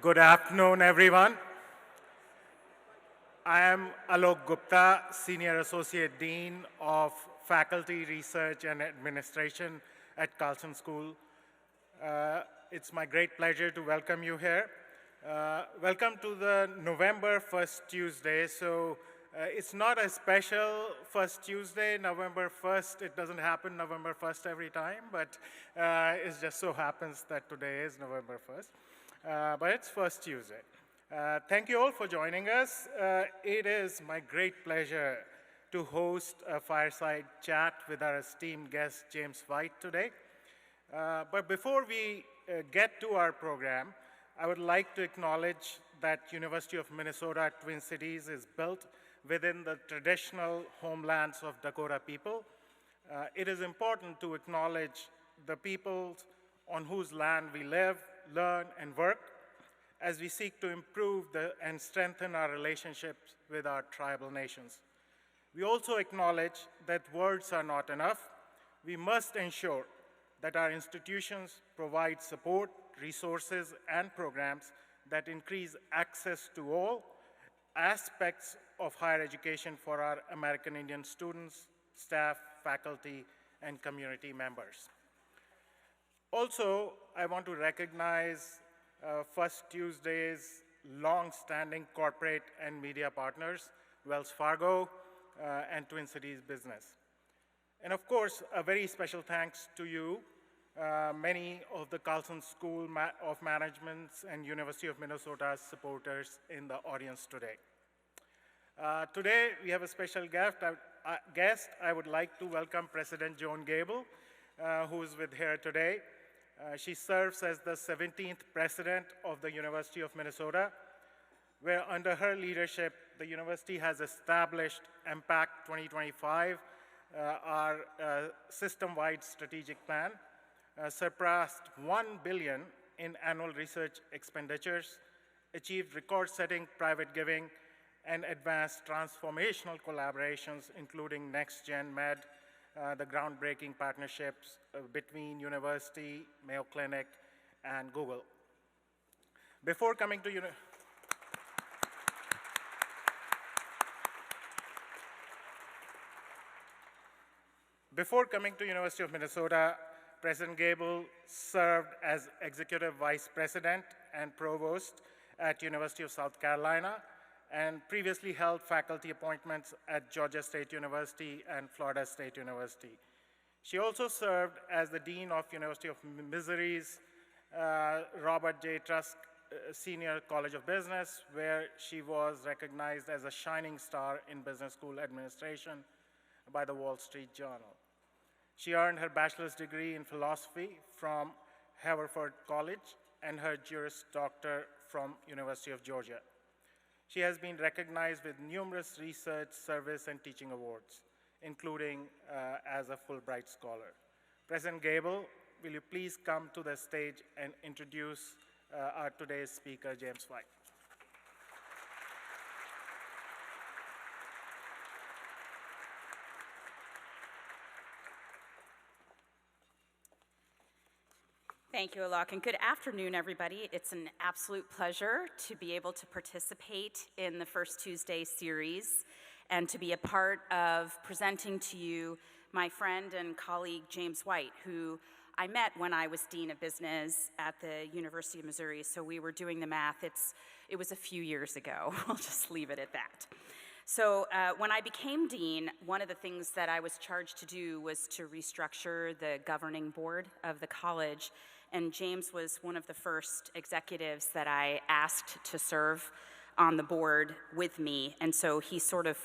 Good afternoon, everyone. I am Alok Gupta, Senior Associate Dean of Faculty, Research, and Administration at Carlson School. It's my great pleasure to welcome you here. Welcome to the November 1st Tuesday. So it's not a special first Tuesday, November 1st. It doesn't happen November 1st every time, but it just so happens that today is November 1st. But it's first Tuesday. Thank you all for joining us. It is my great pleasure to host a fireside chat with our esteemed guest, James White, today. But before we get to our program, I would like to acknowledge that University of Minnesota Twin Cities is built within the traditional homelands of Dakota people. It is important to acknowledge the peoples on whose land we live, learn, and work as we seek to improve and strengthen our relationships with our tribal nations. We also acknowledge that words are not enough. We must ensure that our institutions provide support, resources, and programs that increase access to all aspects of higher education for our American Indian students, staff, faculty, and community members. Also, I want to recognize First Tuesday's long-standing corporate and media partners, Wells Fargo and Twin Cities Business. And of course, a very special thanks to you, many of the Carlson School of Management and University of Minnesota's supporters in the audience today. Today, we have a special guest. I would like to welcome President Joan Gable, who is with here today. She serves as the 17th president of the University of Minnesota, where under her leadership, the university has established Impact 2025, our system-wide strategic plan, surpassed $1 billion in annual research expenditures, achieved record-setting private giving, and advanced transformational collaborations, including NextGen Med, the groundbreaking partnerships between university, Mayo Clinic, and Google. Before coming to University of Minnesota, President Gable served as Executive Vice President and Provost at University of South Carolina, and previously held faculty appointments at Georgia State University and Florida State University. She also served as the Dean of University of Missouri's Robert J. Trusk Senior College of Business, where she was recognized as a shining star in business school administration by the Wall Street Journal. She earned her bachelor's degree in philosophy from Haverford College and her Juris Doctor from University of Georgia. She has been recognized with numerous research, service, and teaching awards, including as a Fulbright Scholar. President Gable, will you please come to the stage and introduce our today's speaker, James White. Thank you, Alok, and good afternoon, everybody. It's an absolute pleasure to be able to participate in the First Tuesday series and to be a part of presenting to you my friend and colleague, James White, who I met when I was Dean of Business at the University of Missouri, so we were doing the math. It was a few years ago. We'll just leave it at that. So when I became dean, one of the things that I was charged to do was to restructure the governing board of the college. And James was one of the first executives that I asked to serve on the board with me. And so he sort of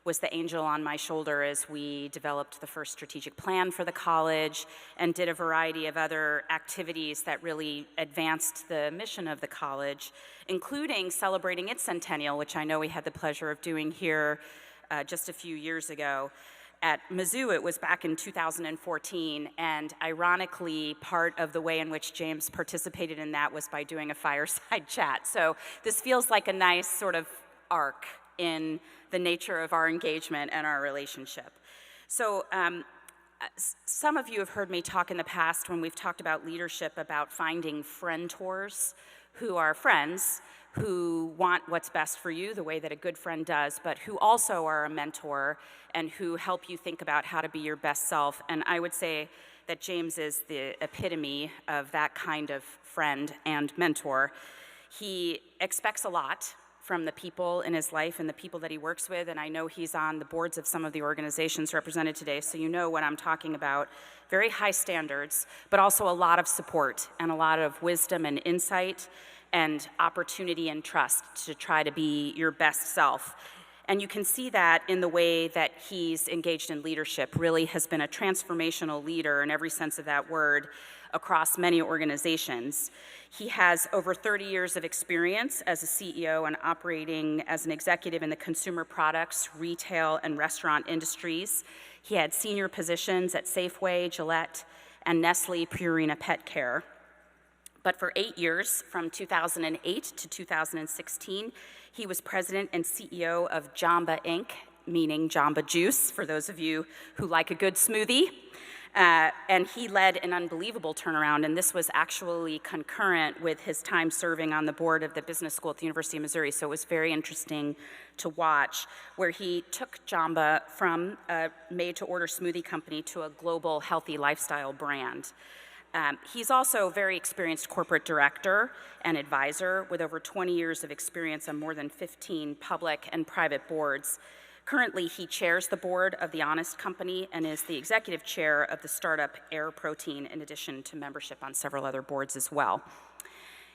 was the angel on my shoulder as we developed the first strategic plan for the college and did a variety of other activities that really advanced the mission of the college, including celebrating its centennial, which I know we had the pleasure of doing here just a few years ago. At Mizzou, it was back in 2014, and ironically, part of the way in which James participated in that was by doing a fireside chat. So this feels like a nice sort of arc in the nature of our engagement and our relationship. So Some of you have heard me talk in the past when we've talked about leadership about finding friend-tors who are friends, who want what's best for you the way that a good friend does, but who also are a mentor and who help you think about how to be your best self. And I would say that James is the epitome of that kind of friend and mentor. He expects a lot from the people in his life and the people that he works with, and I know he's on the boards of some of the organizations represented today, so you know what I'm talking about. Very high standards, but also a lot of support and a lot of wisdom and insight and opportunity and trust to try to be your best self. And you can see that in the way that he's engaged in leadership, really has been a transformational leader in every sense of that word across many organizations. He has over 30 years of experience as a CEO and operating as an executive in the consumer products, retail, and restaurant industries. He had senior positions at Safeway, Gillette, and Nestle Purina Pet Care. But for 8 years, from 2008 to 2016, he was president and CEO of Jamba Inc., meaning Jamba Juice, for those of you who like a good smoothie. And he led an unbelievable turnaround, and this was actually concurrent with his time serving on the board of the business school at the University of Missouri, so it was very interesting to watch, where he took Jamba from a made-to-order smoothie company to a global healthy lifestyle brand. He's also a very experienced corporate director and advisor with over 20 years of experience on more than 15 public and private boards. Currently, he chairs the board of The Honest Company and is the executive chair of the startup Air Protein, in addition to membership on several other boards as well.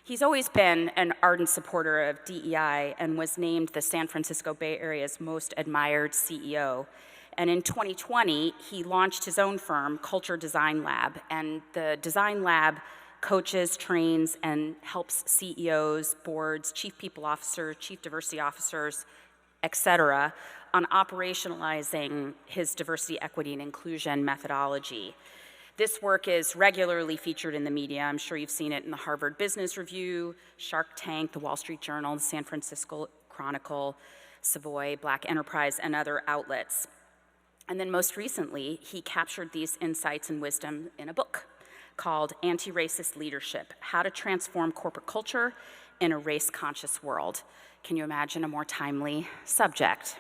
He's always been an ardent supporter of DEI and was named the San Francisco Bay Area's most admired CEO. And in 2020, he launched his own firm, Culture Design Lab, and the Design Lab coaches, trains, and helps CEOs, boards, chief people officers, chief diversity officers, et cetera, on operationalizing his diversity, equity, and inclusion methodology. This work is regularly featured in the media. I'm sure you've seen it in the Harvard Business Review, Shark Tank, the Wall Street Journal, the San Francisco Chronicle, Savoy, Black Enterprise, and other outlets. And then most recently, he captured these insights and wisdom in a book called Anti-Racist Leadership: How to Transform Corporate Culture in a Race-Conscious World. Can you imagine a more timely subject?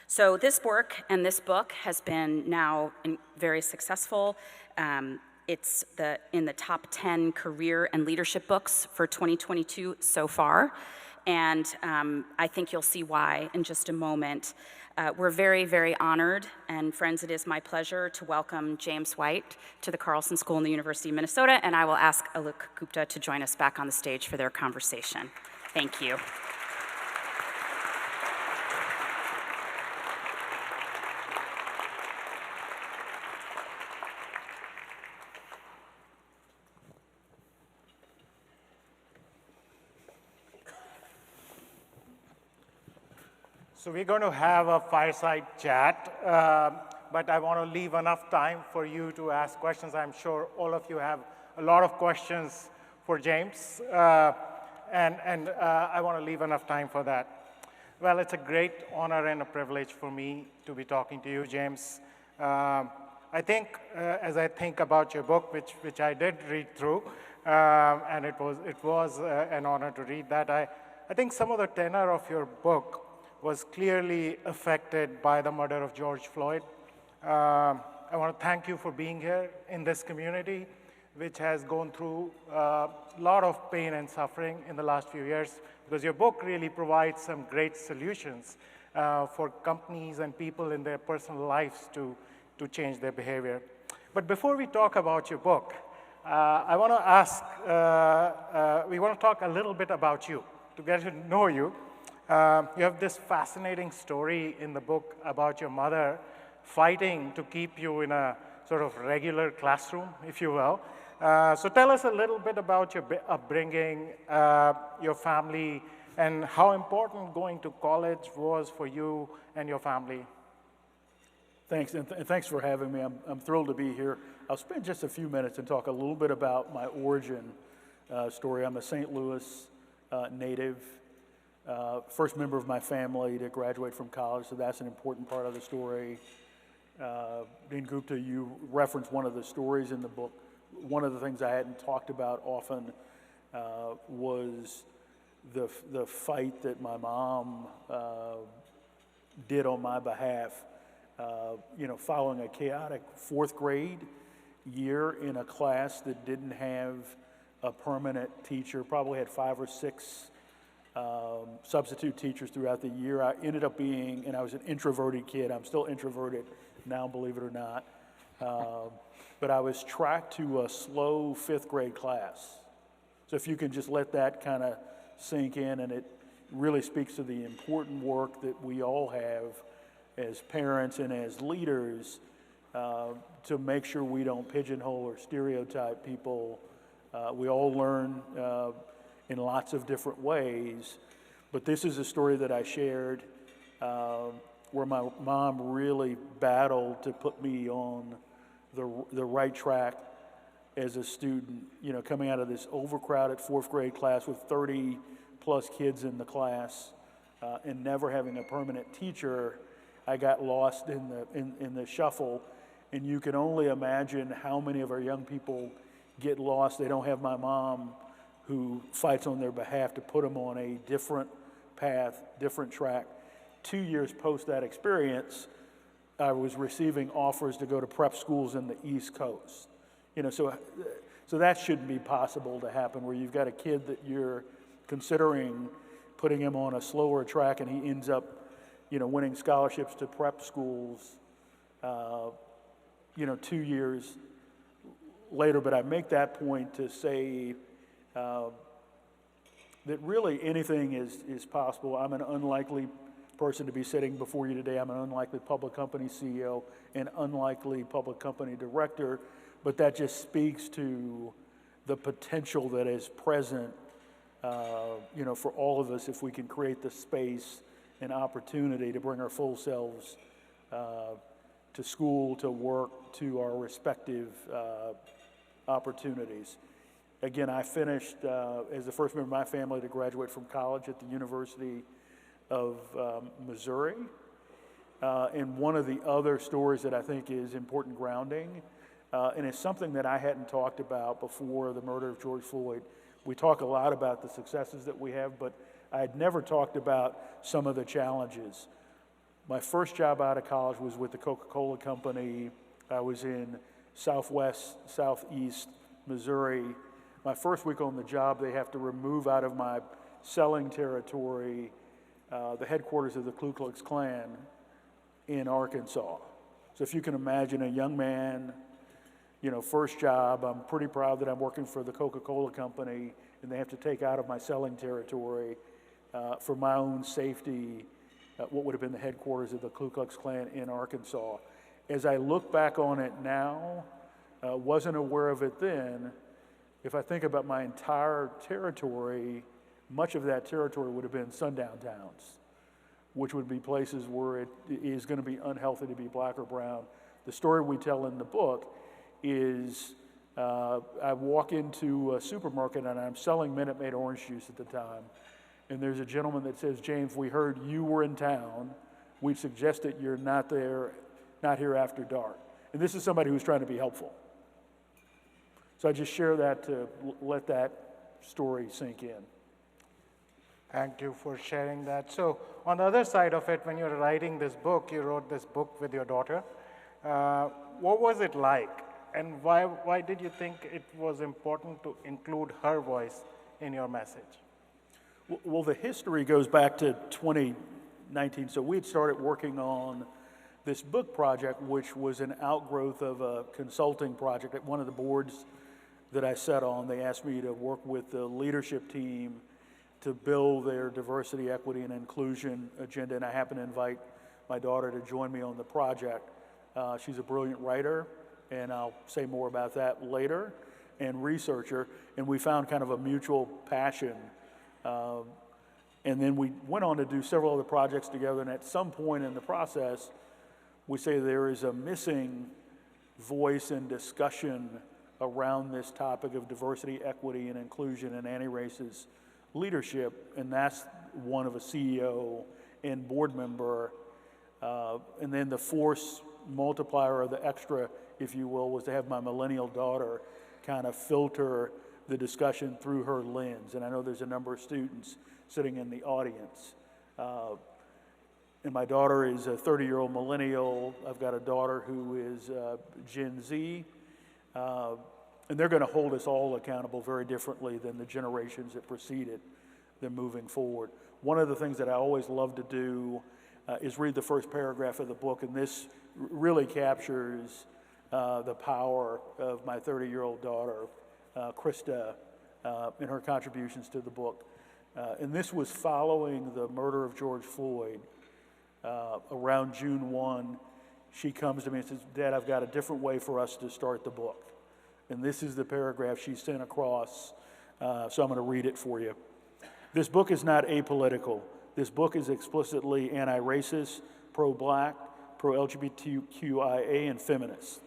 So this work and this book has been now very successful. It's in the top 10 career and leadership books for 2022 so far, and I think you'll see why in just a moment. We're very, very honored, and friends, it is my pleasure to welcome James White to the Carlson School in the University of Minnesota, and I will ask Alok Gupta to join us back on the stage for their conversation. Thank you. So we're going to have a fireside chat, but I want to leave enough time for you to ask questions. I'm sure all of you have a lot of questions for James, and I want to leave enough time for that. Well, it's a great honor and a privilege for me to be talking to you, James. I think, as I think about your book, which I did read through, and it was an honor to read that, I think some of the tenor of your book was clearly affected by the murder of George Floyd. I want to thank you for being here in this community, which has gone through a lot of pain and suffering in the last few years, because your book really provides some great solutions for companies and people in their personal lives to change their behavior. But before we talk about your book, I want to ask, we want to talk a little bit about you, to get to know you. You have this fascinating story in the book about your mother fighting to keep you in a sort of regular classroom, if you will. So tell us a little bit about your upbringing, your family, and how important going to college was for you and your family. Thanks, and thanks for having me. I'm thrilled to be here. I'll spend just a few minutes and talk a little bit about my origin story. I'm a St. Louis native. First member of my family to graduate from college, so that's an important part of the story. Dean Gupta, you referenced one of the stories in the book. One of the things I hadn't talked about often was the fight that my mom did on my behalf. Following a chaotic fourth grade year in a class that didn't have a permanent teacher, probably had 5 or 6 substitute teachers throughout the year. I ended up being, and I was an introverted kid. I'm still introverted now, believe it or not. But I was tracked to a slow 5th grade class. So if you can just let that kind of sink in, and it really speaks to the important work that we all have as parents and as leaders to make sure we don't pigeonhole or stereotype people. We all learn in lots of different ways, but this is a story that I shared where my mom really battled to put me on the right track as a student, coming out of this overcrowded 4th grade class with 30 plus kids in the class and never having a permanent teacher. I got lost in the shuffle, and you can only imagine how many of our young people get lost. They don't have my mom who fights on their behalf to put them on a different path, different track. 2 years post that experience, I was receiving offers to go to prep schools in the East Coast. So that shouldn't be possible to happen, where you've got a kid that you're considering putting him on a slower track, and he ends up, winning scholarships to prep schools, 2 years later. But I make that point to say that really anything is possible. I'm an unlikely person to be sitting before you today. I'm an unlikely public company CEO, an unlikely public company director, but that just speaks to the potential that is present, for all of us if we can create the space and opportunity to bring our full selves to school, to work, to our respective opportunities. Again, I finished as the first member of my family to graduate from college at the University of Missouri. And one of the other stories that I think is important grounding, and it's something that I hadn't talked about before the murder of George Floyd. We talk a lot about the successes that we have, but I had never talked about some of the challenges. My first job out of college was with the Coca-Cola Company. I was in southeast Missouri. My first week on the job, they have to remove out of my selling territory the headquarters of the Ku Klux Klan in Arkansas. So if you can imagine a young man, first job, I'm pretty proud that I'm working for the Coca-Cola Company, and they have to take out of my selling territory for my own safety what would have been the headquarters of the Ku Klux Klan in Arkansas. As I look back on it now, wasn't aware of it then. If I think about my entire territory, much of that territory would have been sundown towns, which would be places where it is going to be unhealthy to be black or brown. The story we tell in the book is I walk into a supermarket, and I'm selling Minute Maid orange juice at the time, and there's a gentleman that says, "James, we heard you were in town. We suggest that you're not here after dark." And this is somebody who's trying to be helpful. So I just share that to let that story sink in. Thank you for sharing that. So on the other side of it, when you were writing this book, you wrote this book with your daughter. What was it like? And why did you think it was important to include her voice in your message? Well, the history goes back to 2019. So we had started working on this book project, which was an outgrowth of a consulting project at one of the boards that I sat on. They asked me to work with the leadership team to build their diversity, equity, and inclusion agenda, and I happened to invite my daughter to join me on the project. She's a brilliant writer, and I'll say more about that later, and researcher, and we found kind of a mutual passion. And then we went on to do several other projects together, and at some point in the process, we say there is a missing voice and discussion around this topic of diversity, equity, and inclusion and anti-racist leadership, and that's one of a CEO and board member. And then the force multiplier, or the extra, if you will, was to have my millennial daughter kind of filter the discussion through her lens. And I know there's a number of students sitting in the audience. And my daughter is a 30-year-old millennial. I've got a daughter who is Gen Z. And they're going to hold us all accountable very differently than the generations that preceded them moving forward. One of the things that I always love to do is read the first paragraph of the book, and this really captures the power of my 30-year-old daughter, Krista, and her contributions to the book. And this was following the murder of George Floyd. Around June 1, she comes to me and says, "Dad, I've got a different way for us to start the book." And this is the paragraph she sent across, so I'm going to read it for you. "This book is not apolitical. This book is explicitly anti-racist, pro-black, pro-LGBTQIA, and feminist.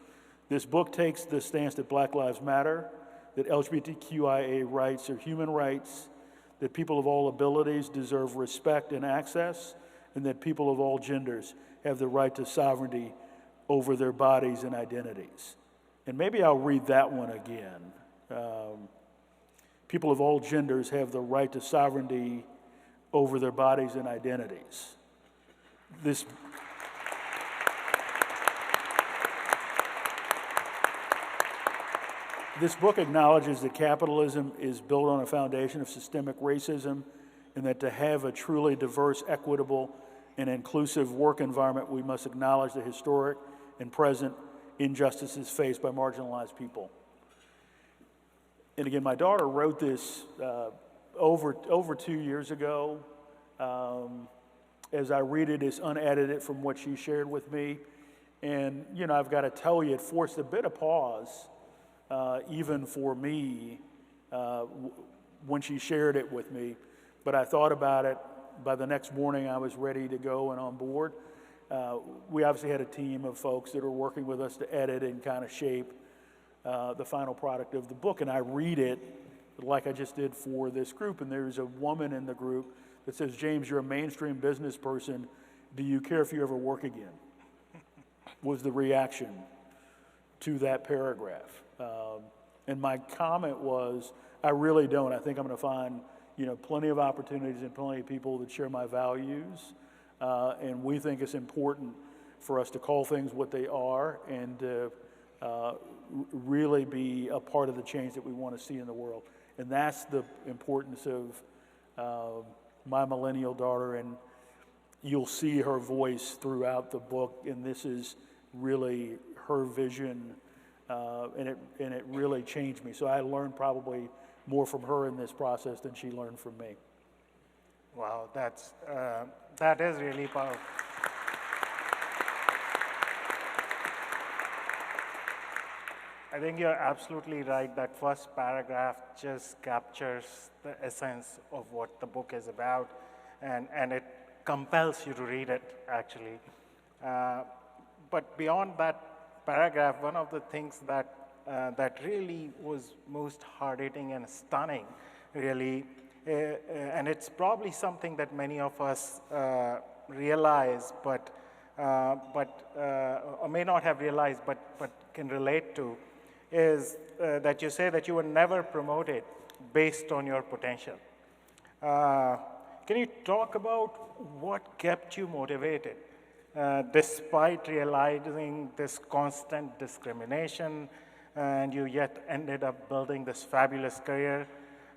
This book takes the stance that Black Lives Matter, that LGBTQIA rights are human rights, that people of all abilities deserve respect and access, and that people of all genders have the right to sovereignty over their bodies and identities." And maybe I'll read that one again. People of all genders have the right to sovereignty over their bodies and identities. This book acknowledges that capitalism is built on a foundation of systemic racism, and that to have a truly diverse, equitable, and inclusive work environment, we must acknowledge the historic and present injustices faced by marginalized people. And again, my daughter wrote this over 2 years ago. As I read it, it's unedited from what she shared with me. And, you know, I've got to tell you, it forced a bit of pause, even for me, when she shared it with me. But I thought about it. By the next morning, I was ready to go and on board. We obviously had a team of folks that are working with us to edit and kind of shape the final product of the book. And I read it like I just did for this group. And there's a woman in the group that says, "James, you're a mainstream business person. Do you care if you ever work again?" was the reaction to that paragraph. And my comment was, I really don't. I think I'm going to find, you know, plenty of opportunities and plenty of people that share my values. And we think it's important for us to call things what they are and really be a part of the change that we want to see in the world. And that's the importance of my millennial daughter, and you'll see her voice throughout the book, and this is really her vision, and it really changed me. So I learned probably more from her in this process than she learned from me. Wow, that is really powerful. I think you're absolutely right. That first paragraph just captures the essence of what the book is about, and it compels you to read it, actually. But beyond that paragraph, one of the things that really was most hard-hitting and stunning, really, and it's probably something that many of us realize, or may not have realized, but can relate to, is that you say that you were never promoted based on your potential. Can you talk about what kept you motivated despite realizing this constant discrimination, and you yet ended up building this fabulous career?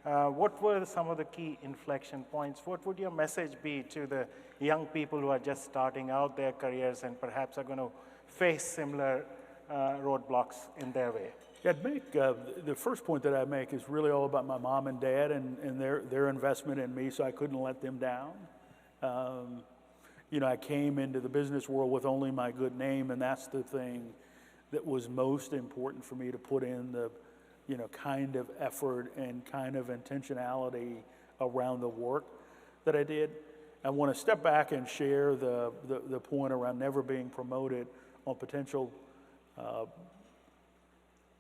What were some of the key inflection points? What would your message be to the young people who are just starting out their careers and perhaps are going to face similar roadblocks in their way? Yeah, I'd make, the first point that I make is really all about my mom and dad and their investment in me, so I couldn't let them down. You know, I came into the business world with only my good name, and that's the thing that was most important for me, to put in the, you know, kind of effort and kind of intentionality around the work that I did. I want to step back and share the point around never being promoted on potential.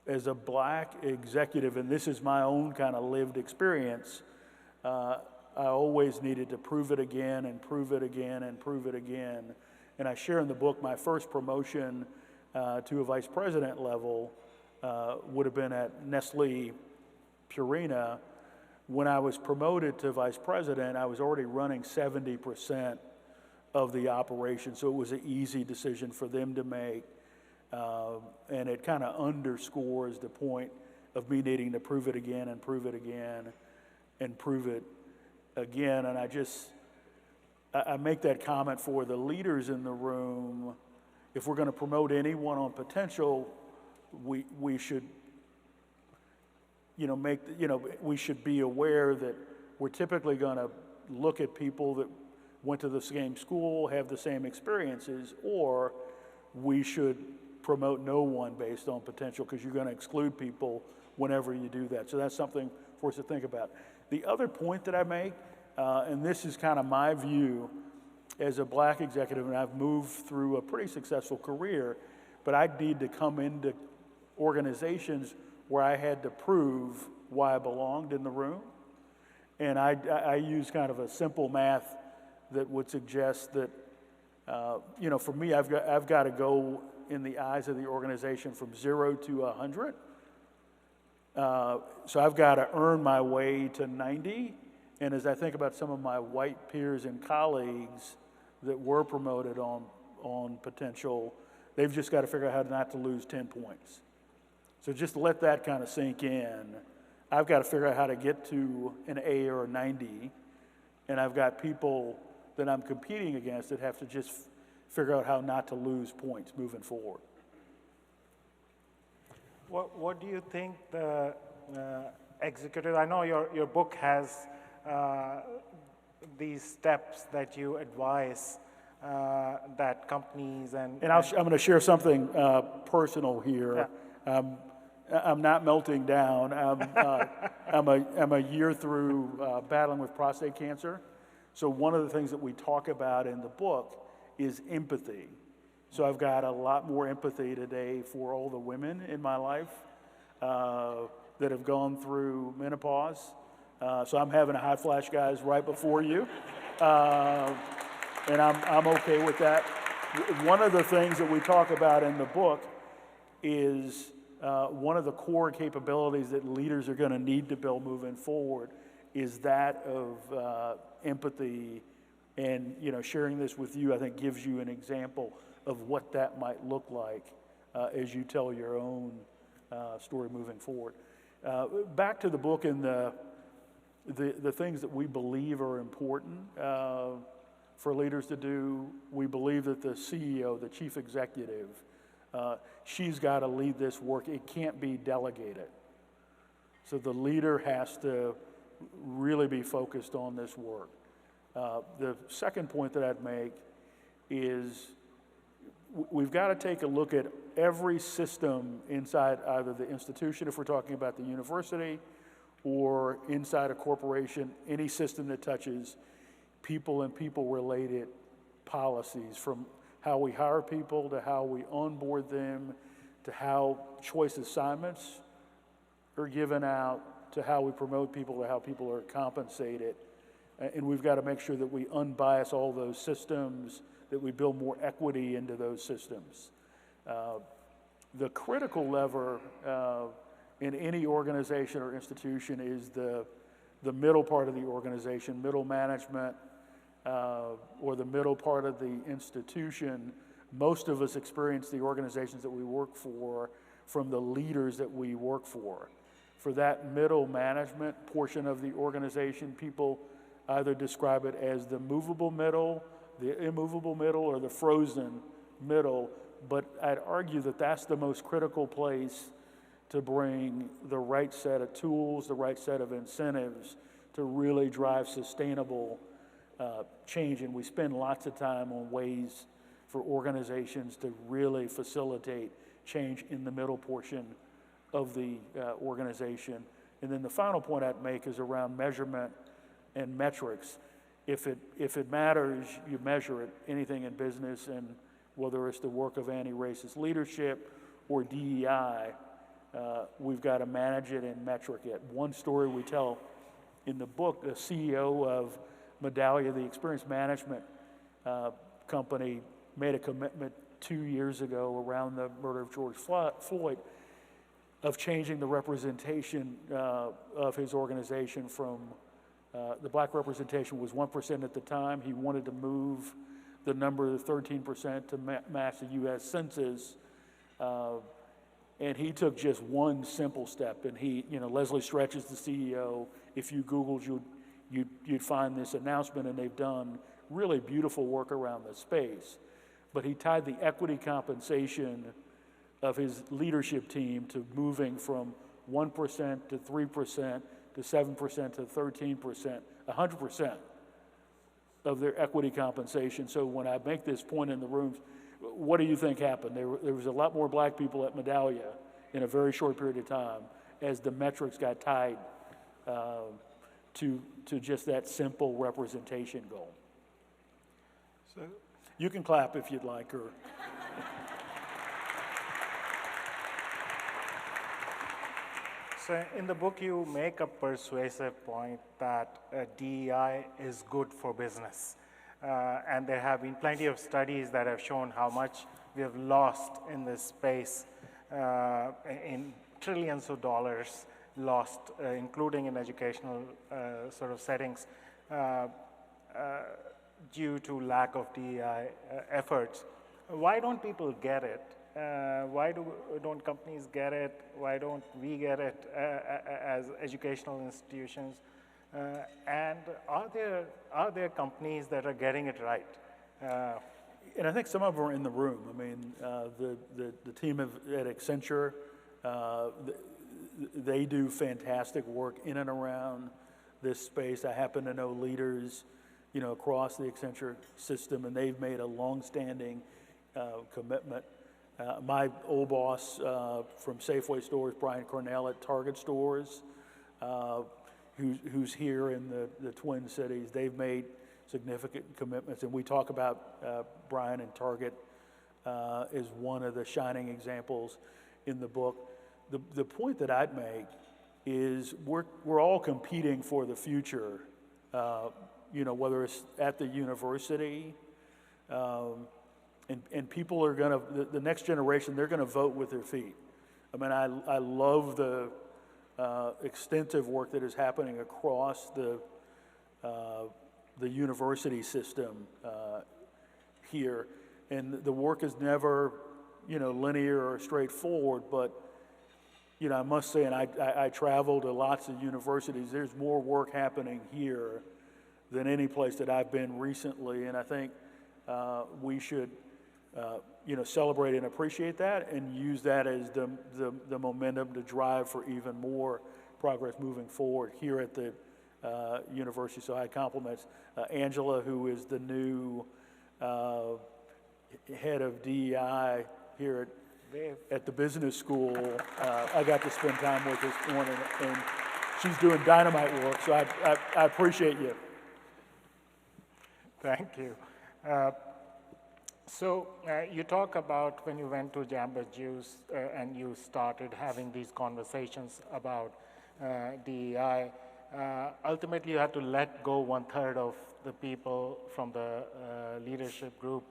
As a black executive, and this is my own kind of lived experience, I always needed to prove it again and prove it again and prove it again. And I share in the book my first promotion to a vice president level would have been at Nestle Purina. When I was promoted to vice president, I was already running 70% of the operation, so it was an easy decision for them to make. And it kind of underscores the point of me needing to prove it again and prove it again and prove it again. And I make that comment for the leaders in the room. If we're going to promote anyone on potential, we should, we should be aware that we're typically going to look at people that went to the same school, have the same experiences, or we should promote no one based on potential, because you're going to exclude people whenever you do that. So that's something for us to think about. The other point that I make, and this is kind of my view as a black executive, and I've moved through a pretty successful career, but I need to come into organizations where I had to prove why I belonged in the room. And I use kind of a simple math that would suggest that, for me, I've got to go in the eyes of the organization from 0 to 100. So I've got to earn my way to 90. And as I think about some of my white peers and colleagues that were promoted on potential, they've just got to figure out how not to lose 10 points. So just let that kind of sink in. I've got to figure out how to get to an A or a 90, and I've got people that I'm competing against that have to just figure out how not to lose points moving forward. What do you think the executive, I know your book has these steps that you advise that companies and I'm going to share something personal here. Yeah. I'm not melting down. I'm a year through battling with prostate cancer. So one of the things that we talk about in the book is empathy. So I've got a lot more empathy today for all the women in my life that have gone through menopause. So I'm having a hot flash, guys, right before you. And I'm okay with that. One of the things that we talk about in the book is one of the core capabilities that leaders are going to need to build moving forward is that of empathy. And sharing this with you, I think, gives you an example of what that might look like as you tell your own story moving forward. Back to the book and the things that we believe are important for leaders to do. We believe that the CEO, the chief executive, she's got to lead this work. It can't be delegated. So the leader has to really be focused on this work. The second point that I'd make is we've got to take a look at every system inside either the institution, if we're talking about the university, or inside a corporation, any system that touches people and people-related policies, from how we hire people to how we onboard them to how choice assignments are given out to how we promote people to how people are compensated. And we've got to make sure that we unbias all those systems, that we build more equity into those systems. The critical lever in any organization or institution is the middle part of the organization, middle management, or the middle part of the institution. Most of us experience the organizations that we work for from the leaders that we work for. For that middle management portion of the organization, people either describe it as the movable middle, the immovable middle, or the frozen middle. But I'd argue that that's the most critical place to bring the right set of tools, the right set of incentives to really drive sustainable change. And we spend lots of time on ways for organizations to really facilitate change in the middle portion of the organization. And then the final point I'd make is around measurement and metrics. If it matters, you measure it. Anything in business, and whether it's the work of anti-racist leadership or DEI, we've got to manage it and metric it. One story we tell in the book, the CEO of Medallia, the experience management company, made a commitment 2 years ago around the murder of George Floyd of changing the representation of his organization from, the black representation was 1% at the time. He wanted to move the number of 13% to match the U.S. Census. And he took just one simple step. And he, Leslie Stretch is the CEO. If you Googled, you'd find this announcement, and they've done really beautiful work around the space. But he tied the equity compensation of his leadership team to moving from 1% to 3% to 7% to 13%, 100% of their equity compensation. So when I make this point in the rooms, what do you think happened? There was a lot more black people at Medallia in a very short period of time as the metrics got tied to just that simple representation goal. So you can clap if you'd like, or. So in the book, you make a persuasive point that DEI is good for business. And there have been plenty of studies that have shown how much we have lost in this space, in trillions of dollars lost, including in educational sort of settings, due to lack of DEI efforts. Why don't people get it? Why don't companies get it? Why don't we get it as educational institutions? And are there companies that are getting it right? And I think some of them are in the room. I mean, the team at Accenture, they do fantastic work in and around this space. I happen to know leaders, across the Accenture system, and they've made a long-standing commitment. My old boss from Safeway stores, Brian Cornell at Target stores, who's here in the Twin Cities, they've made significant commitments. And we talk about Brian and Target as one of the shining examples in the book. The point that I'd make is we're all competing for the future, whether it's at the university, and people are going to, the next generation, they're going to vote with their feet. I mean, I love the extensive work that is happening across the university system here. And the work is never, linear or straightforward, but, I must say, and I travel to lots of universities, there's more work happening here than any place that I've been recently, and I think we should celebrate and appreciate that and use that as the momentum to drive for even more progress moving forward here at the university. So I compliment Angela, who is the new head of DEI here at the business school. I got to spend time with this morning, and she's doing dynamite work, so I appreciate you. Thank you. So you talk about when you went to Jamba Juice and you started having these conversations about DEI. Ultimately, you had to let go 1/3 of the people from the leadership group.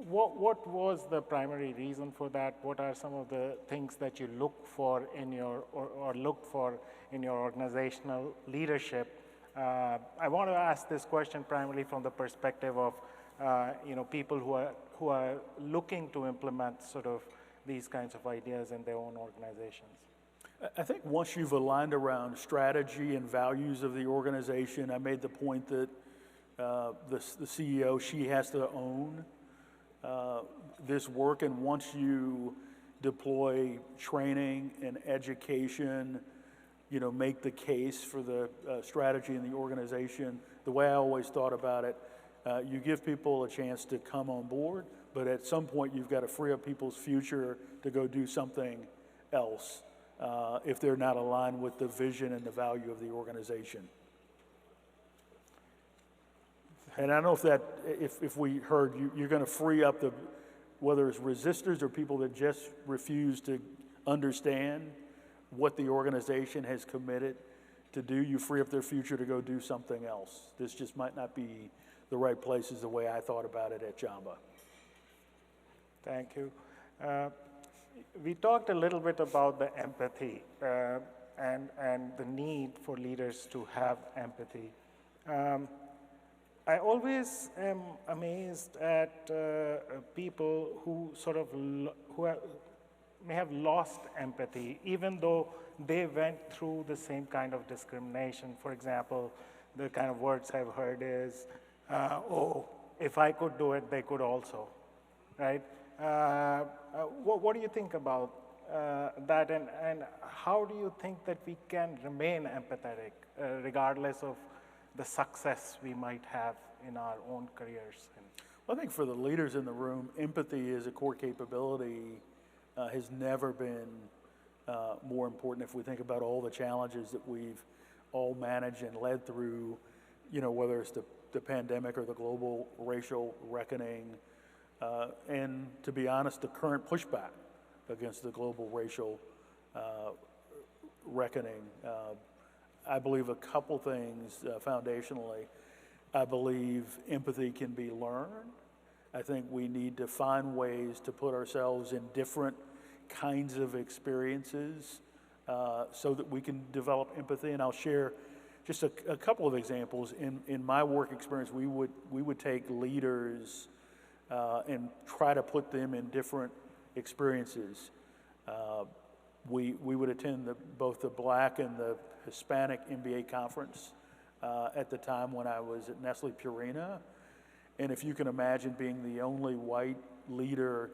What was the primary reason for that? What are some of the things that you look for in your or look for in your organizational leadership? I want to ask this question primarily from the perspective of people who are looking to implement sort of these kinds of ideas in their own organizations. I think once you've aligned around strategy and values of the organization, I made the point that the CEO, she has to own this work, and once you deploy training and education, make the case for the strategy in the organization, the way I always thought about it, you give people a chance to come on board, but at some point you've got to free up people's future to go do something else if they're not aligned with the vision and the value of the organization. And I don't know if we heard, you're going to free up whether it's resistors or people that just refuse to understand what the organization has committed to do, you free up their future to go do something else. This just might not be the right places the way I thought about it at Jamba. Thank you. We talked a little bit about the empathy and the need for leaders to have empathy. I always am amazed at people who sort of may have lost empathy, even though they went through the same kind of discrimination. For example, the kind of words I've heard is, oh, if I could do it, they could also, right? What do you think about that, and how do you think that we can remain empathetic regardless of the success we might have in our own careers? Well, I think for the leaders in the room, empathy is a core capability, has never been more important. If we think about all the challenges that we've all managed and led through, whether it's the pandemic or the global racial reckoning, and to be honest, the current pushback against the global racial reckoning. I believe a couple things foundationally. I believe empathy can be learned. I think we need to find ways to put ourselves in different kinds of experiences so that we can develop empathy. And I'll share just a couple of examples. In my work experience, we would take leaders and try to put them in different experiences. We would attend both the Black and the Hispanic MBA conference at the time when I was at Nestle Purina. And if you can imagine being the only white leader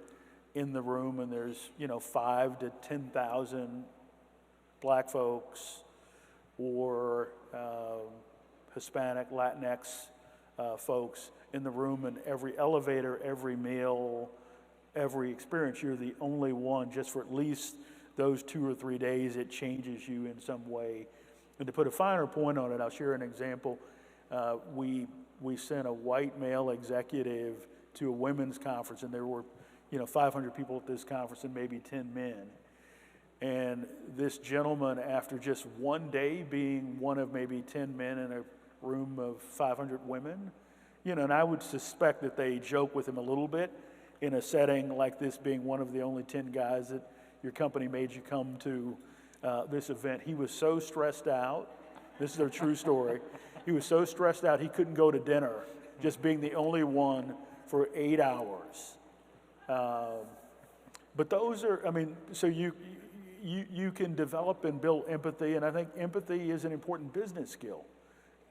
in the room, and there's 5,000 to 10,000 Black folks or Hispanic, Latinx folks in the room, and every elevator, every meal, every experience, you're the only one, just for at least those 2 or 3 days, it changes you in some way. And to put a finer point on it, I'll share an example. We sent a white male executive to a women's conference, and there were 500 people at this conference and maybe 10 men. And this gentleman, after just one day being one of maybe 10 men in a room of 500 women, and I would suspect that they joke with him a little bit in a setting like this, being one of the only 10 guys that your company made you come to this event. He was so stressed out. This is a true story. He was so stressed out he couldn't go to dinner, just being the only one for 8 hours. But those are, so you can develop and build empathy, and I think empathy is an important business skill.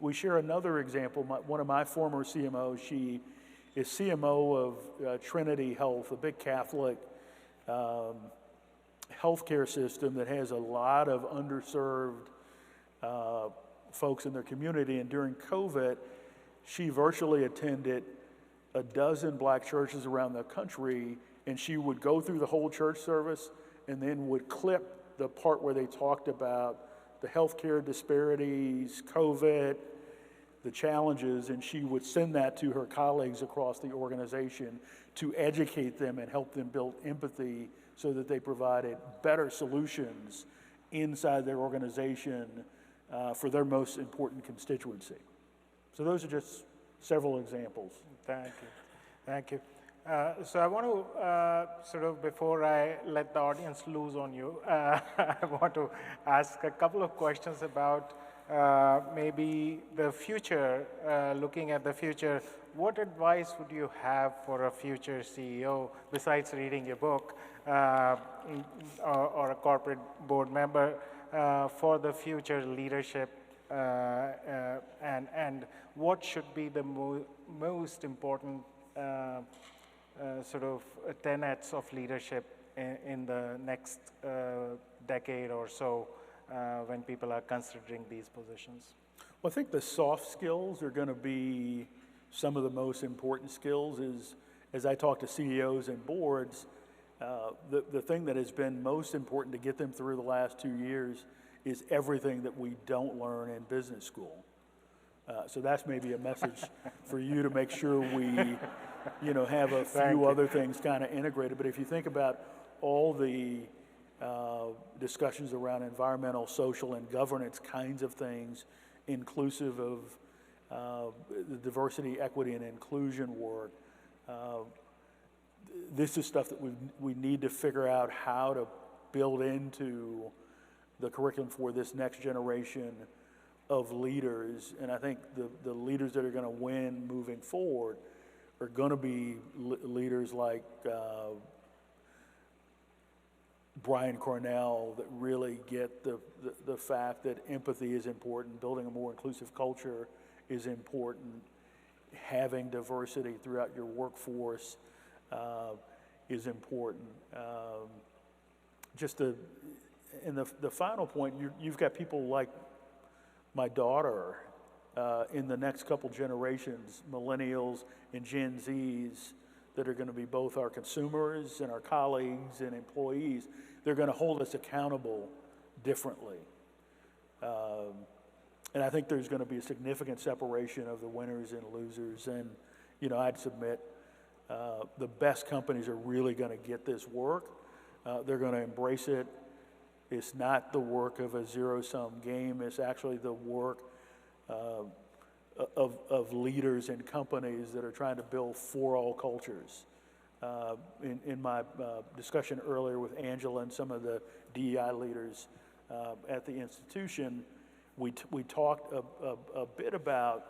We share another example. One of my former CMOs, she is CMO of Trinity Health, a big Catholic healthcare system that has a lot of underserved folks in their community. And during COVID, she virtually attended a dozen Black churches around the country, and she would go through the whole church service and then would clip the part where they talked about the healthcare disparities, COVID, the challenges, and she would send that to her colleagues across the organization to educate them and help them build empathy so that they provided better solutions inside their organization for their most important constituency. So those are just several examples. Thank you. Thank you. So I want to before I let the audience loose on you, I want to ask a couple of questions about maybe the future, looking at the future. What advice would you have for a future CEO, besides reading your book, or a corporate board member, for the future leadership, and what should be the most important tenets of leadership in the next decade or so when people are considering these positions? Well, I think the soft skills are going to be some of the most important skills. As I talk to CEOs and boards, the thing that has been most important to get them through the last 2 years is everything that we don't learn in business school. So that's maybe a message for you to make sure we have a few other things kind of integrated. But if you think about all the discussions around environmental, social, and governance kinds of things, inclusive of the diversity, equity, and inclusion work. This is stuff that we need to figure out how to build into the curriculum for this next generation of leaders. And I think the leaders that are going to win moving forward are going to be leaders like Brian Cornell, that really get the fact that empathy is important, building a more inclusive culture is important, having diversity throughout your workforce is important. And the final point, you've got people like my daughter in the next couple generations, millennials and Gen Zs, that are going to be both our consumers and our colleagues and employees. They're going to hold us accountable differently. And I think there's going to be a significant separation of the winners and losers. And, I'd submit the best companies are really going to get this work. They're going to embrace it. It's not the work of a zero-sum game. It's actually the work of leaders and companies that are trying to build for all cultures. In my discussion earlier with Angela and some of the DEI leaders at the institution, we talked a bit about,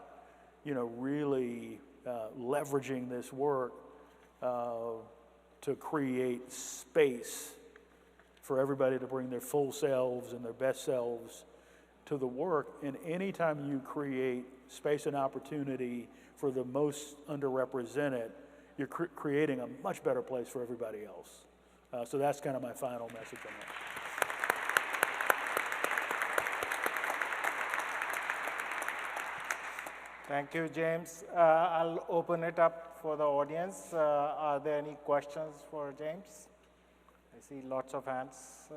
really leveraging this work to create space for everybody to bring their full selves and their best selves to the work. And anytime you create space and opportunity for the most underrepresented, you're creating a much better place for everybody else. So that's kind of my final message on that. Thank you, James. I'll open it up for the audience. Are there any questions for James? I see lots of hands.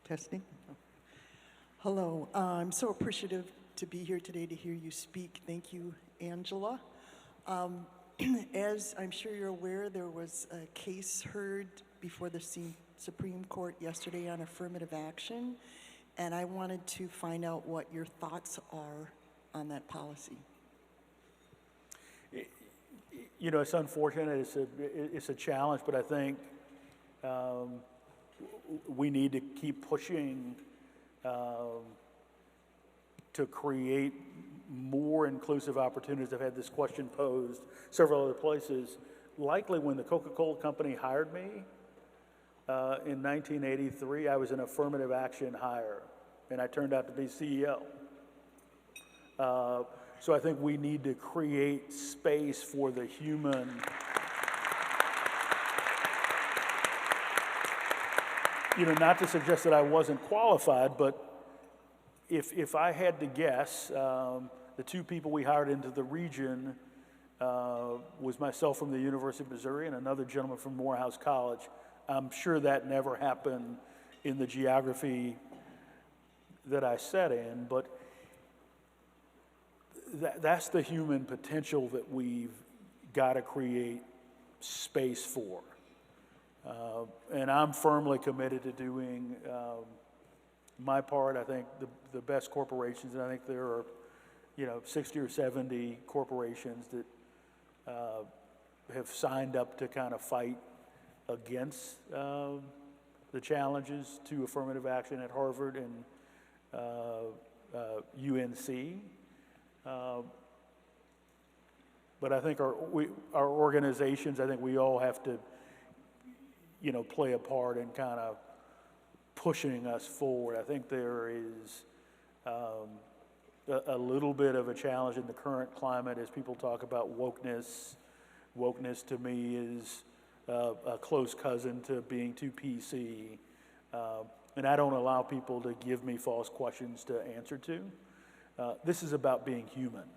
Testing. Hello. I'm so appreciative to be here today to hear you speak. Thank you, Angela. As I'm sure you're aware, there was a case heard before the Supreme Court yesterday on affirmative action, and I wanted to find out what your thoughts are on that policy. It's unfortunate. It's a challenge, but I think we need to keep pushing to create more inclusive opportunities. I've had this question posed several other places. Likely when the Coca-Cola Company hired me in 1983, I was an affirmative action hire, and I turned out to be CEO. So I think we need to create space for the human. Not to suggest that I wasn't qualified, but if I had to guess, the two people we hired into the region was myself from the University of Missouri and another gentleman from Morehouse College. I'm sure that never happened in the geography that I sat in, but that's the human potential that we've got to create space for. And I'm firmly committed to doing my part. I think the best corporations, and I think there are 60 or 70 corporations that have signed up to kind of fight against the challenges to affirmative action at Harvard and UNC. But I think our organizations, I think we all have to play a part in kind of pushing us forward. I think there is a little bit of a challenge in the current climate as people talk about wokeness. Wokeness to me is a close cousin to being too PC. And I don't allow people to give me false questions to answer to. This is about being human,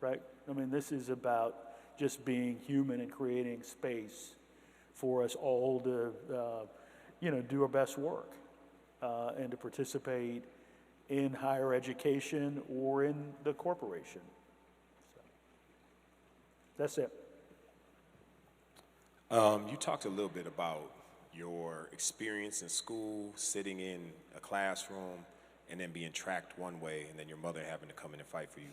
right? I mean, this is about just being human and creating space for us all to, do our best work. and to participate in higher education or in the corporation. So, that's it. You talked a little bit about your experience in school, sitting in a classroom, and then being tracked one way, and then your mother having to come in and fight for you.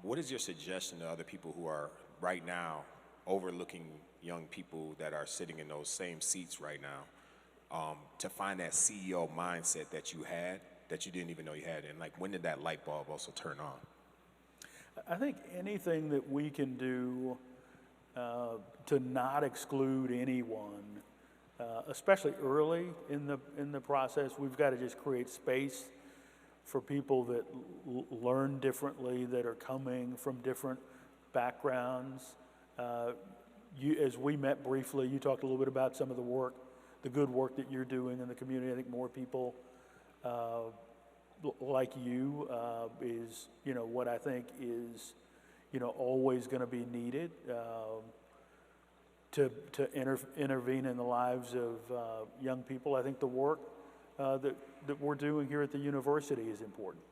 What is your suggestion to other people who are right now overlooking young people that are sitting in those same seats right now, to find that CEO mindset that you had, that you didn't even know you had? And like, when did that light bulb also turn on? I think anything that we can do to not exclude anyone, especially early in the process, we've got to just create space for people that learn differently, that are coming from different backgrounds. As we met briefly, you talked a little bit about some of the work, the good work that you're doing in the community. I think more people like you is, what I think is, always going to be needed to intervene in the lives of young people. I think the work that we're doing here at the university is important.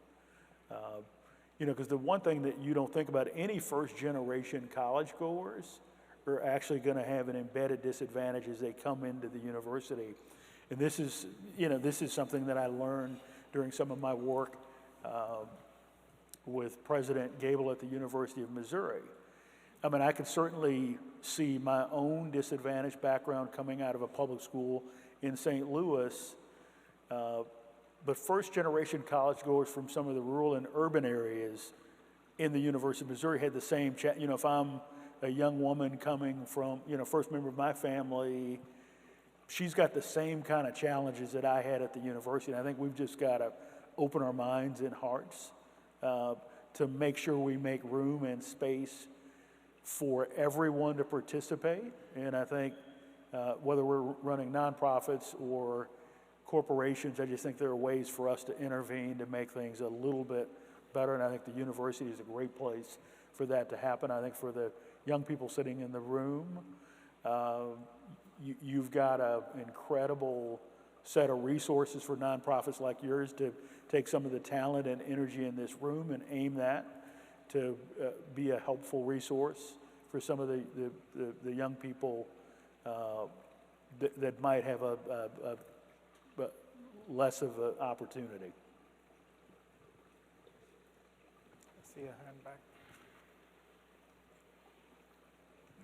Because the one thing that you don't think about, any first-generation college goers are actually going to have an embedded disadvantage as they come into the university. And this is something that I learned during some of my work with President Gable at the University of Missouri. I mean, I could certainly see my own disadvantaged background coming out of a public school in St. Louis, but first-generation college goers from some of the rural and urban areas in the University of Missouri had the same, if I'm a young woman coming from, first member of my family, she's got the same kind of challenges that I had at the university. And I think we've just got to open our minds and hearts to make sure we make room and space for everyone to participate. And I think whether we're running nonprofits or corporations, I just think there are ways for us to intervene to make things a little bit better. And I think the university is a great place for that to happen. I think for the young people sitting in the room, you've got an incredible set of resources for nonprofits like yours to take some of the talent and energy in this room and aim that to be a helpful resource for some of the young people that might have a less of an opportunity. I see a hand back.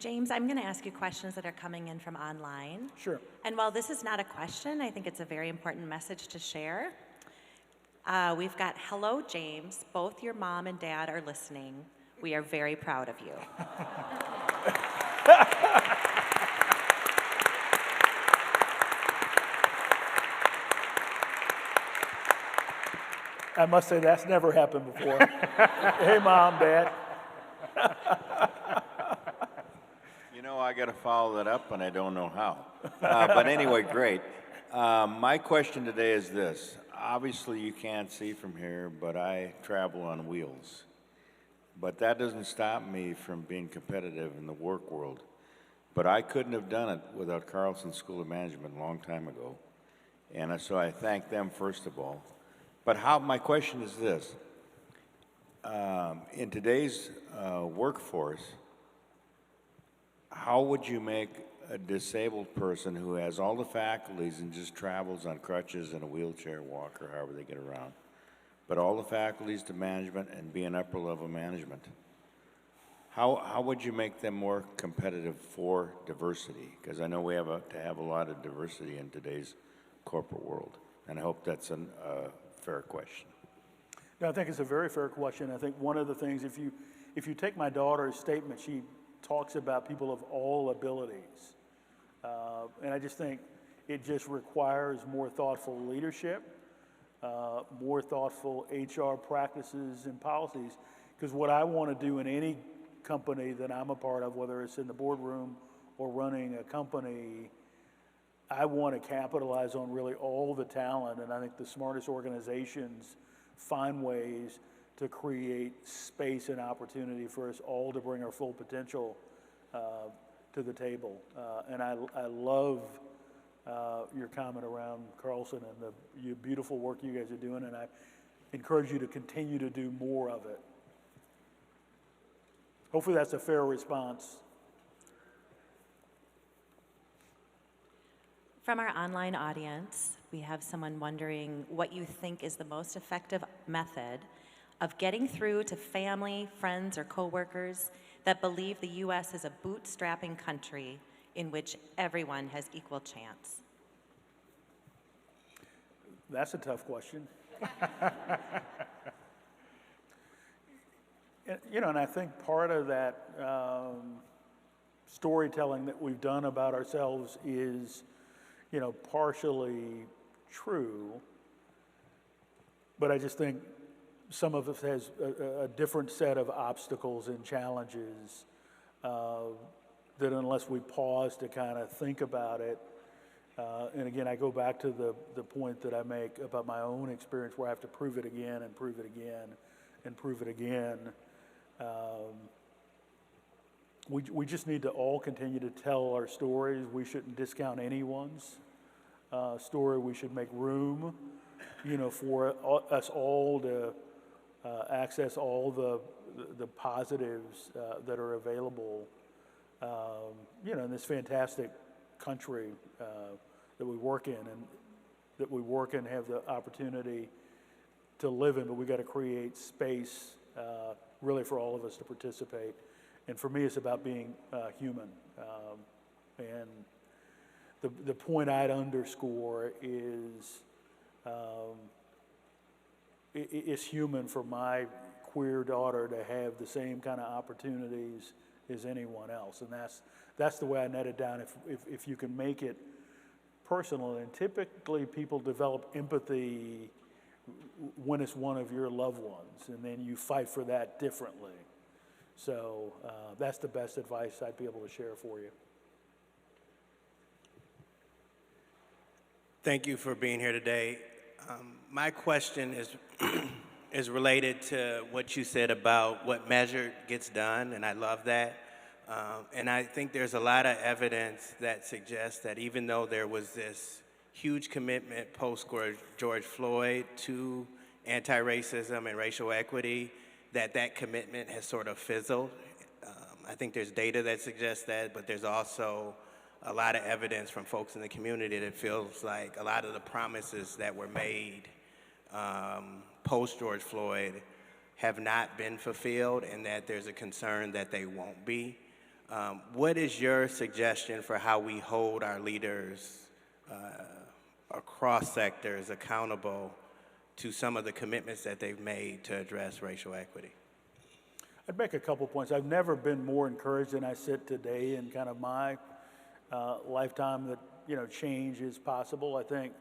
James, I'm going to ask you questions that are coming in from online. Sure. And while this is not a question, I think it's a very important message to share. We've got, hello, James. Both your mom and dad are listening. We are very proud of you. I must say that's never happened before. Hey, Mom, Dad. I got to follow that up, and I don't know how. But anyway, great. My question today is this. Obviously, you can't see from here, but I travel on wheels. But that doesn't stop me from being competitive in the work world. But I couldn't have done it without Carlson School of Management a long time ago. And so I thank them, first of all. But my question is this. In today's workforce, how would you make a disabled person who has all the faculties and just travels on crutches and a wheelchair walker, however they get around, but all the faculties to management and be an upper level management, how would you make them more competitive for diversity? Because I know we have to have a lot of diversity in today's corporate world, and I hope that's a fair question. No, I think it's a very fair question. I think one of the things, if you take my daughter's statement, she talks about people of all abilities. And I just think it just requires more thoughtful leadership, more thoughtful HR practices and policies. Because what I want to do in any company that I'm a part of, whether it's in the boardroom or running a company, I want to capitalize on really all the talent. And I think the smartest organizations find ways to create space and opportunity for us all to bring our full potential to the table. And I love your comment around Carlson and the beautiful work you guys are doing, and I encourage you to continue to do more of it. Hopefully that's a fair response. From our online audience, we have someone wondering what you think is the most effective method of getting through to family, friends, or coworkers that believe the U.S. is a bootstrapping country in which everyone has equal chance. That's a tough question. And I think part of that storytelling that we've done about ourselves is, partially true, but I just think some of us has a different set of obstacles and challenges that unless we pause to kind of think about it, and again, I go back to the point that I make about my own experience where I have to prove it again and prove it again and prove it again. We just need to all continue to tell our stories. We shouldn't discount anyone's story. We should make room, for us all to access all the positives that are available, in this fantastic country that we work in and that we work and have the opportunity to live in. But we got to create space, really, for all of us to participate. And for me, it's about being human. And the point I'd underscore is it's human for my queer daughter to have the same kind of opportunities as anyone else. And that's the way I net it down. If you can make it personal, and typically people develop empathy when it's one of your loved ones, and then you fight for that differently. So that's the best advice I'd be able to share for you. Thank you for being here today. My question is related to what you said about what measured gets done, and I love that. And I think there's a lot of evidence that suggests that even though there was this huge commitment post-George Floyd to anti-racism and racial equity, that commitment has sort of fizzled. I think there's data that suggests that, but there's also a lot of evidence from folks in the community that it feels like a lot of the promises that were made post-George Floyd have not been fulfilled, and that there's a concern that they won't be. What is your suggestion for how we hold our leaders across sectors accountable to some of the commitments that they've made to address racial equity? I'd make a couple points. I've never been more encouraged than I sit today in kind of my lifetime that, change is possible. I think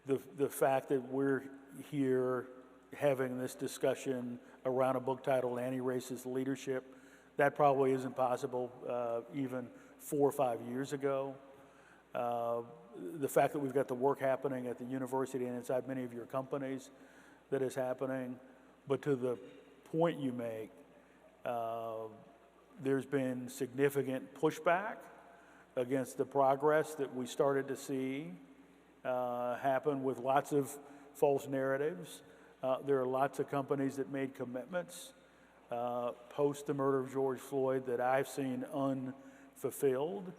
the fact that we're here having this discussion around a book titled Anti-Racist Leadership, that probably isn't possible even 4 or 5 years ago. The fact that we've got the work happening at the university and inside many of your companies that is happening. But to the point you make, there's been significant pushback against the progress that we started to see happen with lots of false narratives. There are lots of companies that made commitments post the murder of George Floyd that I've seen unfulfilled.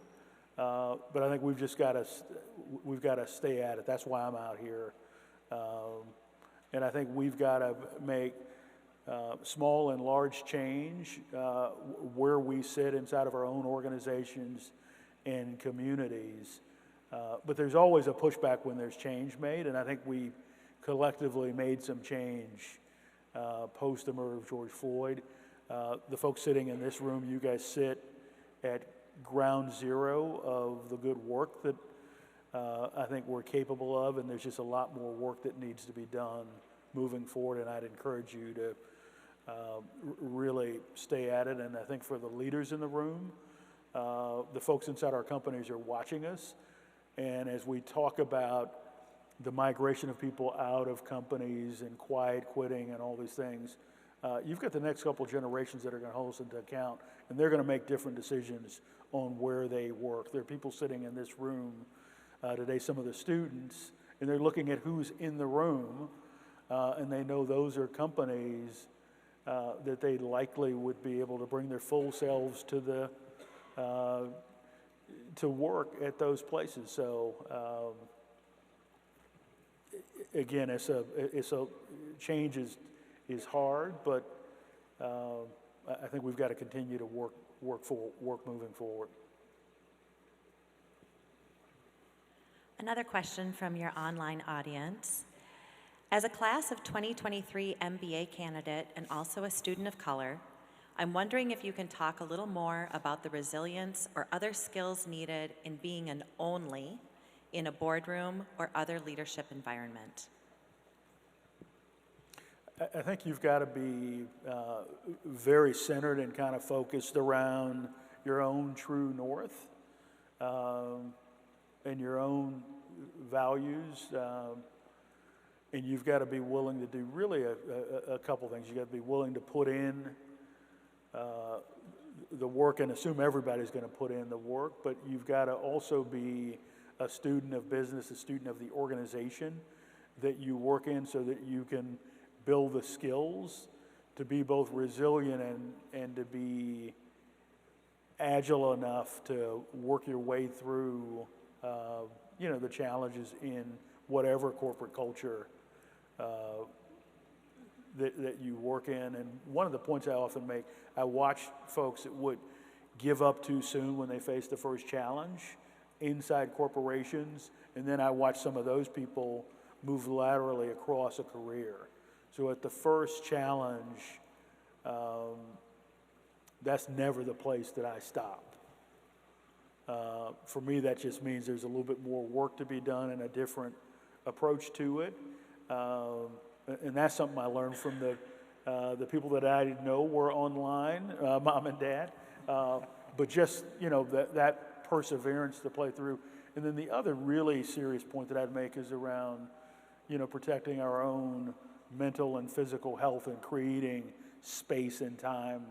But I think we've got to stay at it. That's why I'm out here. And I think we've got to make small and large change where we sit inside of our own organizations and communities. But there's always a pushback when there's change made, and I think we collectively made some change post the murder of George Floyd. The folks sitting in this room, you guys sit at ground zero of the good work that I think we're capable of, and there's just a lot more work that needs to be done moving forward, and I'd encourage you to really stay at it. And I think for the leaders in the room, the folks inside our companies are watching us, and as we talk about the migration of people out of companies and quiet quitting and all these things, you've got the next couple generations that are going to hold us into account, and they're going to make different decisions on where they work. There are people sitting in this room today, some of the students, and they're looking at who's in the room, and they know those are companies that they likely would be able to bring their full selves to the to work at those places. So again, it's a change is hard, but I think we've got to continue to work moving forward. Another question from your online audience. As a class of 2023 MBA candidate and also a student of color, I'm wondering if you can talk a little more about the resilience or other skills needed in being an only in a boardroom or other leadership environment. I think you've got to be very centered and kind of focused around your own true north and your own values. And you've got to be willing to do really a couple things. You've got to be willing to put in the work and assume everybody's going to put in the work, but you've got to also be a student of business, a student of the organization that you work in so that you can build the skills to be both resilient and to be agile enough to work your way through the challenges in whatever corporate culture that you work in. And one of the points I often make, I watch folks that would give up too soon when they face the first challenge inside corporations, and then I watch some of those people move laterally across a career. So at the first challenge, that's never the place that I stop. For me, that just means there's a little bit more work to be done and a different approach to it. And that's something I learned from the people that I know were online, mom and dad. But just, that perseverance to play through. And then the other really serious point that I'd make is around, protecting our own mental and physical health and creating space and time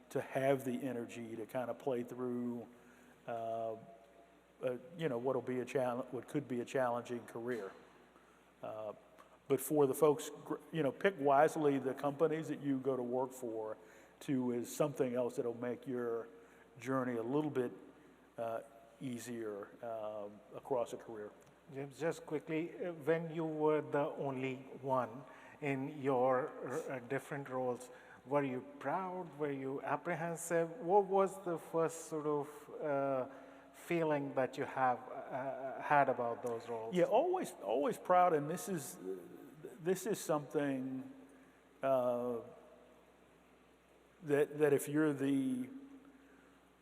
to have the energy to kind of play through, what could be a challenging career. But for the folks, pick wisely the companies that you go to work for is something else that'll make your journey a little bit easier across a career. James, just quickly, when you were the only one in your different roles, were you proud? Were you apprehensive? What was the first sort of feeling that you had about those roles? Yeah, always proud, and this is something that if you're the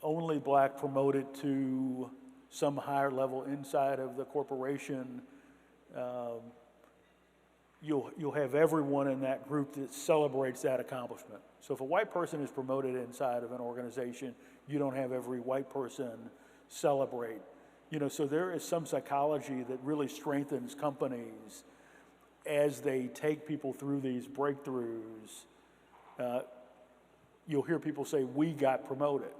only black promoted to some higher level inside of the corporation, you'll have everyone in that group that celebrates that accomplishment. So if a white person is promoted inside of an organization, you don't have every white person celebrate. So there is some psychology that really strengthens companies as they take people through these breakthroughs. You'll hear people say, "We got promoted."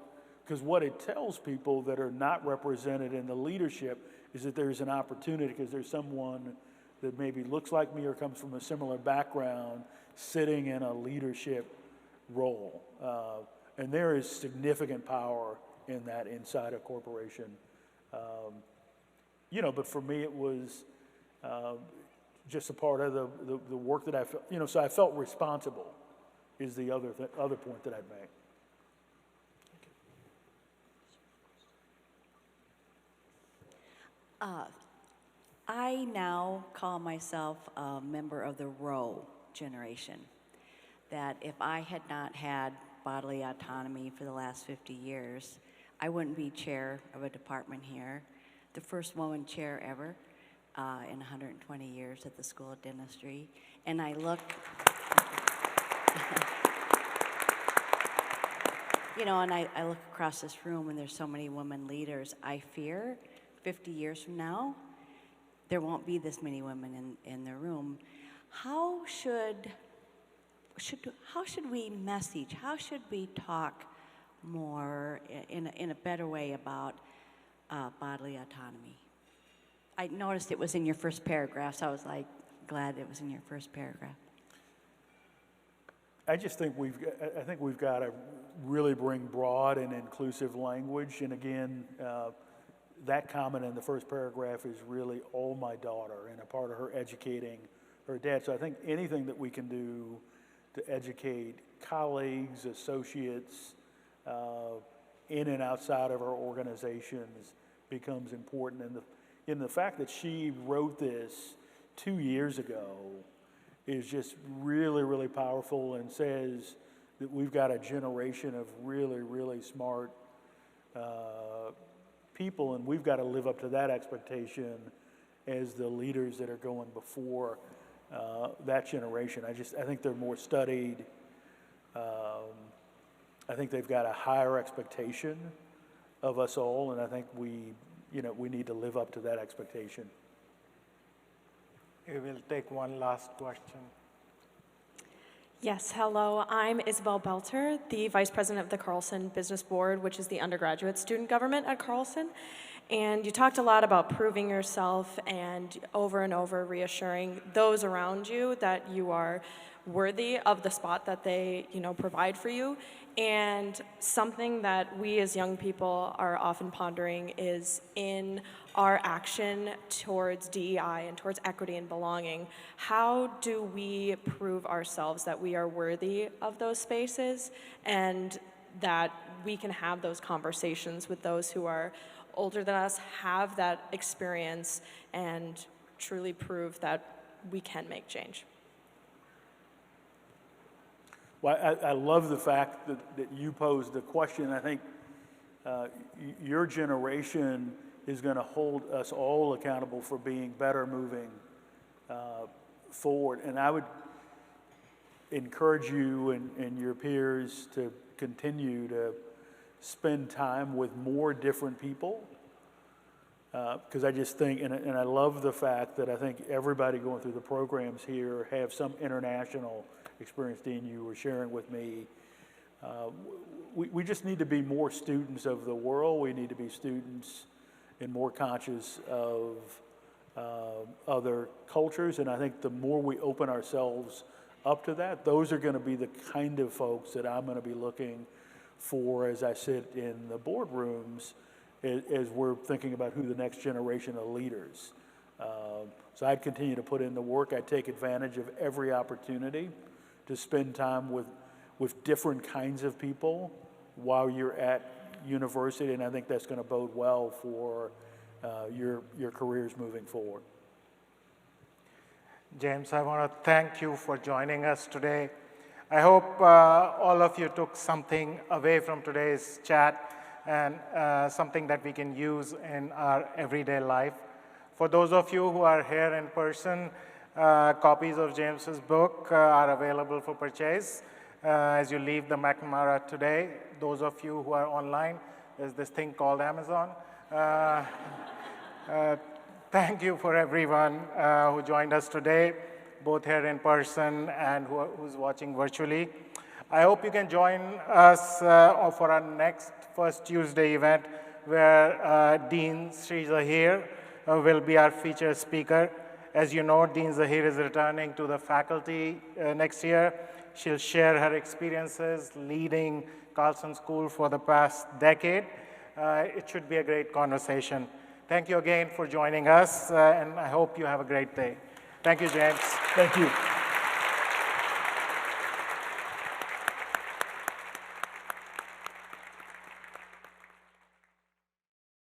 Because what it tells people that are not represented in the leadership is that there's an opportunity because there's someone that maybe looks like me or comes from a similar background sitting in a leadership role. And there is significant power in that inside a corporation. But for me it was just a part of the work that I felt, so I felt responsible is the other point that I'd make. I now call myself a member of the Roe generation. That if I had not had bodily autonomy for the last 50 years, I wouldn't be chair of a department here, the first woman chair ever in 120 years at the School of Dentistry. And I look, and I look across this room and there's so many women leaders. I fear 50 years from now, there won't be this many women in the room. How should we message? How should we talk more in a better way about bodily autonomy? I noticed it was in your first paragraph, so I was like, glad it was in your first paragraph. I just think I think we've got to really bring broad and inclusive language. And again, that comment in the first paragraph is really all my daughter and a part of her educating her dad. So I think anything that we can do to educate colleagues, associates, in and outside of our organizations becomes important. And the fact that she wrote this 2 years ago is just really, really powerful and says that we've got a generation of really, really smart people, and we've got to live up to that expectation as the leaders that are going before that generation. I think they're more studied. I think they've got a higher expectation of us all, and I think we need to live up to that expectation. We will take one last question. Yes, hello. I'm Isabel Belter, the Vice President of the Carlson Business Board, which is the undergraduate student government at Carlson. And you talked a lot about proving yourself and over reassuring those around you that you are worthy of the spot that they, provide for you. And something that we as young people are often pondering is in our action towards DEI and towards equity and belonging, how do we prove ourselves that we are worthy of those spaces and that we can have those conversations with those who are older than us, have that experience, and truly prove that we can make change? Well, I love the fact that you posed the question. I think your generation is going to hold us all accountable for being better moving forward. And I would encourage you and your peers to continue to spend time with more different people. Because I just think, and I love the fact that I think everybody going through the programs here have some international experience. Dean, you were sharing with me. We just need to be more students of the world. We need to be students and more conscious of other cultures. And I think the more we open ourselves up to that, those are going to be the kind of folks that I'm going to be looking for as I sit in the boardrooms as we're thinking about who the next generation of leaders. So I'd continue to put in the work. I'd take advantage of every opportunity to spend time with different kinds of people while you're at university, and I think that's going to bode well for your careers moving forward. James, I want to thank you for joining us today. I hope all of you took something away from today's chat and something that we can use in our everyday life. For those of you who are here in person, copies of James's book are available for purchase as you leave the McNamara today. Those of you who are online, there's this thing called Amazon. Thank you for everyone who joined us today, both here in person and who's watching virtually. I hope you can join us for our next First Tuesday event where Dean Sri Zahir will be our featured speaker. As you know, Dean Zahir is returning to the faculty next year. She'll share her experiences leading Carlson School for the past decade. It should be a great conversation. Thank you again for joining us, and I hope you have a great day. Thank you, James. Thank you.